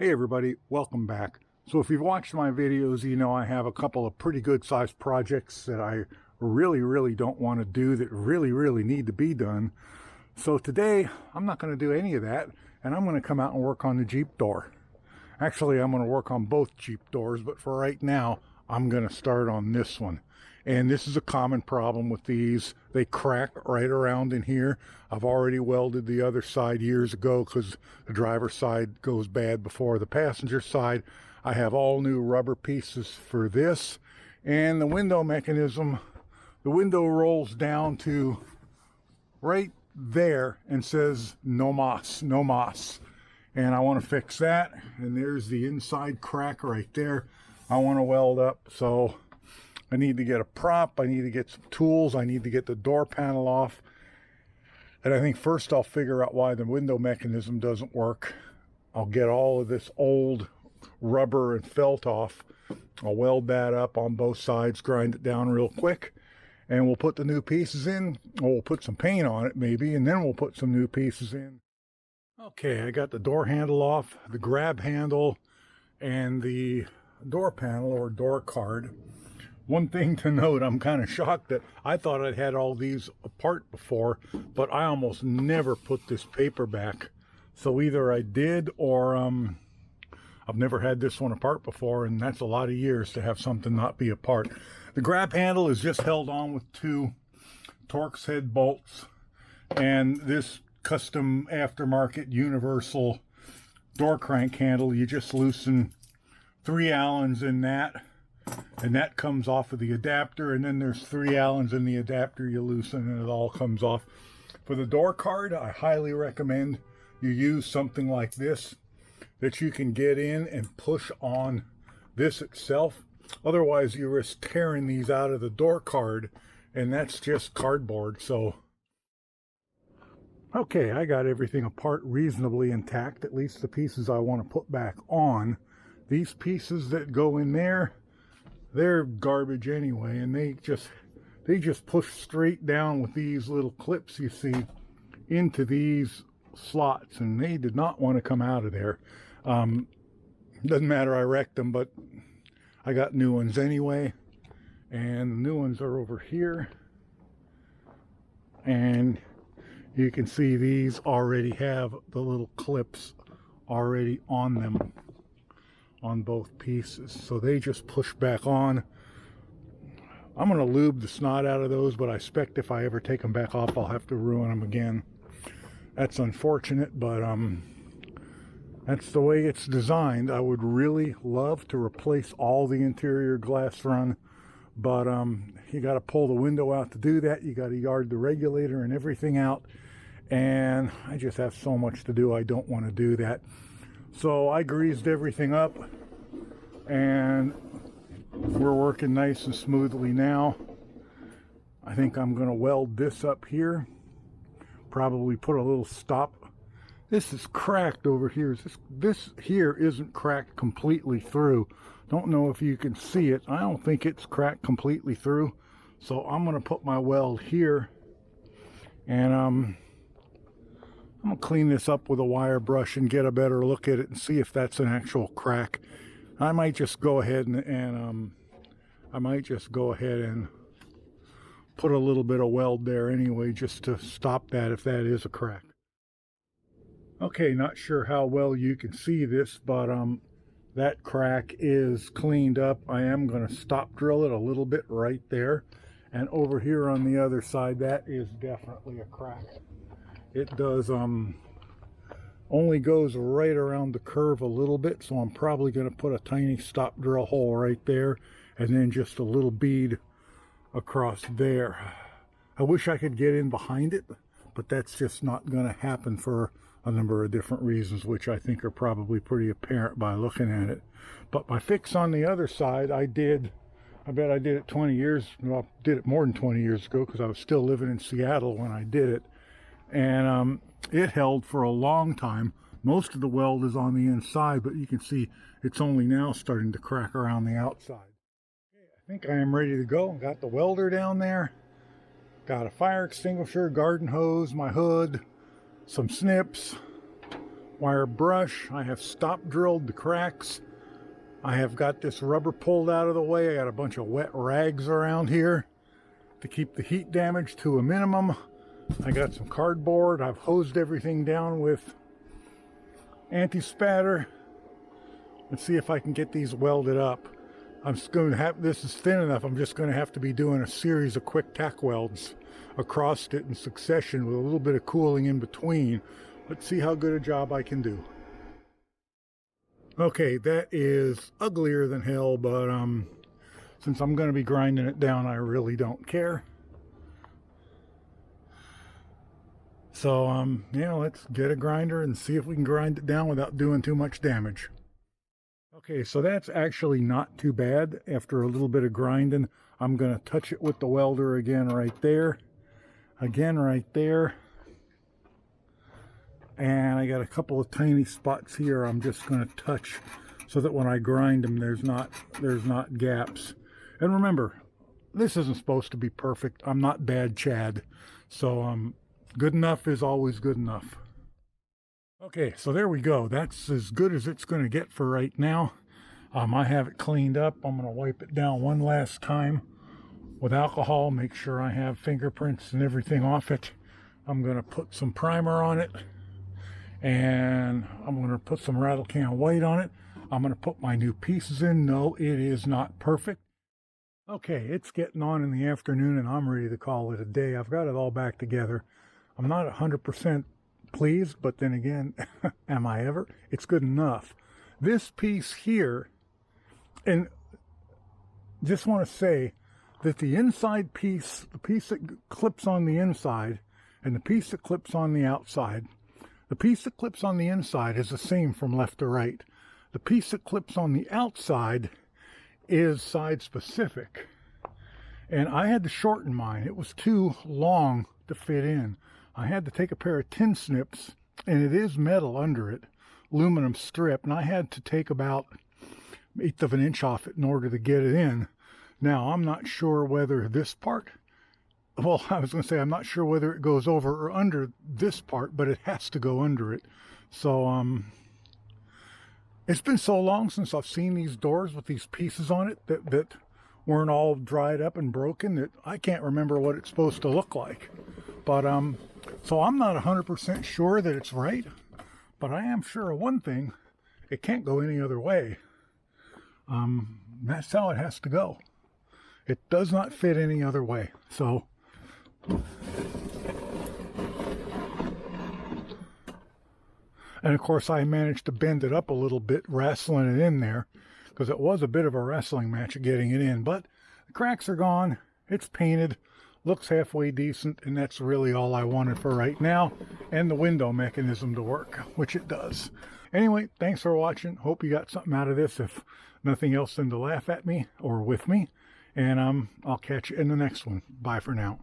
Hey everybody, welcome back. So if you've watched my videos, you know I have a couple of pretty good sized projects that I really don't want to do that really need to be done. So today I'm not going to do any of that, and I'm going to come out and work on the Jeep door. Actually, I'm going to work on both Jeep doors, but for right now I'm going to start on this one. And this is a common problem with these. They crack right around in here. I've already welded the other side years ago because the driver's side goes bad before the passenger side. I have all new rubber pieces for this. And the window mechanism, the window rolls down to right there and says no mas, no mas. And I want to fix that. And there's the inside crack right there. I want to weld up, so I need to get a prop, I need to get some tools, I need to get the door panel off. And I think first I'll figure out why the window mechanism doesn't work. I'll get all of this old rubber and felt off. I'll weld that up on both sides, grind it down real quick, and we'll put the new pieces in. Or we'll put some paint on it maybe, and then we'll put some new pieces in. Okay, I got the door handle off, the grab handle, and the door panel or door card. One thing to note, I'm kind of shocked that I thought I'd had all these apart before, but I almost never put this paper back. So either I did or I've never had this one apart before, and that's a lot of years to have something not be apart. The grab handle is just held on with two Torx head bolts, and this custom aftermarket universal door crank handle, you just loosen 3 Allens in that. And that comes off of the adapter, and then there's 3 Allens in the adapter you loosen and it all comes off. For the door card, I highly recommend you use something like this that you can get in and push on this itself. Otherwise you risk tearing these out of the door card, and that's just cardboard. So okay, I got everything apart reasonably intact, at least the pieces I want to put back on. These pieces that go in there, they're garbage anyway, and they just push straight down with these little clips you see into these slots, and they did not want to come out of there. Doesn't matter, I wrecked them, but I got new ones anyway, and the new ones are over here, and you can see these already have the little clips already on them on both pieces, so they just push back on. I'm going to lube the snot out of those, but I expect if I ever take them back off I'll have to ruin them again. That's unfortunate, but that's the way it's designed. I would really love to replace all the interior glass run, but you got to pull the window out to do that. You got to yard the regulator and everything out, and I just have so much to do. I don't want to do that. So I greased everything up, and we're working nice and smoothly now. I think I'm going to weld this up here, probably put a little stop. This is cracked over here. This here isn't cracked completely through. Don't know if you can see it. I don't think it's cracked completely through. So I'm going to put my weld here, and I'm going to clean this up with a wire brush and get a better look at it and see if that's an actual crack. I might just go ahead and put a little bit of weld there anyway, just to stop that if that is a crack. Okay, not sure how well you can see this, but that crack is cleaned up. I am going to stop drill it a little bit right there, and over here on the other side, that is definitely a crack. It does only goes right around the curve a little bit, so I'm probably going to put a tiny stop drill hole right there, and then just a little bead across there. I wish I could get in behind it, but that's just not going to happen for a number of different reasons, which I think are probably pretty apparent by looking at it. But my fix on the other side, I bet I did it 20 years, well, I did it more than 20 years ago because I was still living in Seattle when I did it. And it held for a long time. Most of the weld is on the inside, but you can see it's only now starting to crack around the outside. Okay, I think I am ready to go. Got the welder down there, got a fire extinguisher, garden hose, my hood, some snips, wire brush. I have stop drilled the cracks. I have got this rubber pulled out of the way. I got a bunch of wet rags around here to keep the heat damage to a minimum. I got some cardboard. I've hosed everything down with anti-spatter. Let's see if I can get these welded up. I'm just going to have, this is thin enough, I'm just going to have to be doing a series of quick tack welds across it in succession with a little bit of cooling in between. Let's see how good a job I can do. Okay, that is uglier than hell, but since I'm going to be grinding it down, I really don't care. So, yeah, let's get a grinder and see if we can grind it down without doing too much damage. Okay, so that's actually not too bad. After a little bit of grinding, I'm going to touch it with the welder again right there. Again right there. And I got a couple of tiny spots here I'm just going to touch so that when I grind them, there's not gaps. And remember, this isn't supposed to be perfect. I'm not bad Chad. So, good enough is always good enough. Okay, so there we go. That's as good as it's going to get for right now. I have it cleaned up. I'm going to wipe it down one last time with alcohol. Make sure I have fingerprints and everything off it. I'm going to put some primer on it. And I'm going to put some rattle can white on it. I'm going to put my new pieces in. No, it is not perfect. Okay, it's getting on in the afternoon and I'm ready to call it a day. I've got it all back together. I'm not 100% pleased, but then again, am I ever? It's good enough. This piece here, and just want to say that the inside piece, the piece that clips on the inside and the piece that clips on the outside, the piece that clips on the inside is the same from left to right. The piece that clips on the outside is side specific. And I had to shorten mine. It was too long to fit in. I had to take a pair of tin snips, and it is metal under it, aluminum strip, and I had to take about 1/8 of an inch off it in order to get it in. Now, I'm not sure whether this part, well, I was going to say I'm not sure whether it goes over or under this part, but it has to go under it. So, it's been so long since I've seen these doors with these pieces on it that weren't all dried up and broken that I can't remember what it's supposed to look like. But, so I'm not 100% sure that it's right, but I am sure of one thing: it can't go any other way. That's how it has to go. It does not fit any other way. So, and of course I managed to bend it up a little bit, wrestling it in there, because it was a bit of a wrestling match getting it in. But the cracks are gone. It's painted. Looks halfway decent, and that's really all I wanted for right now, and the window mechanism to work, which it does. Anyway, thanks for watching. Hope you got something out of this, if nothing else than to laugh at me or with me, and I'll catch you in the next one. Bye for now.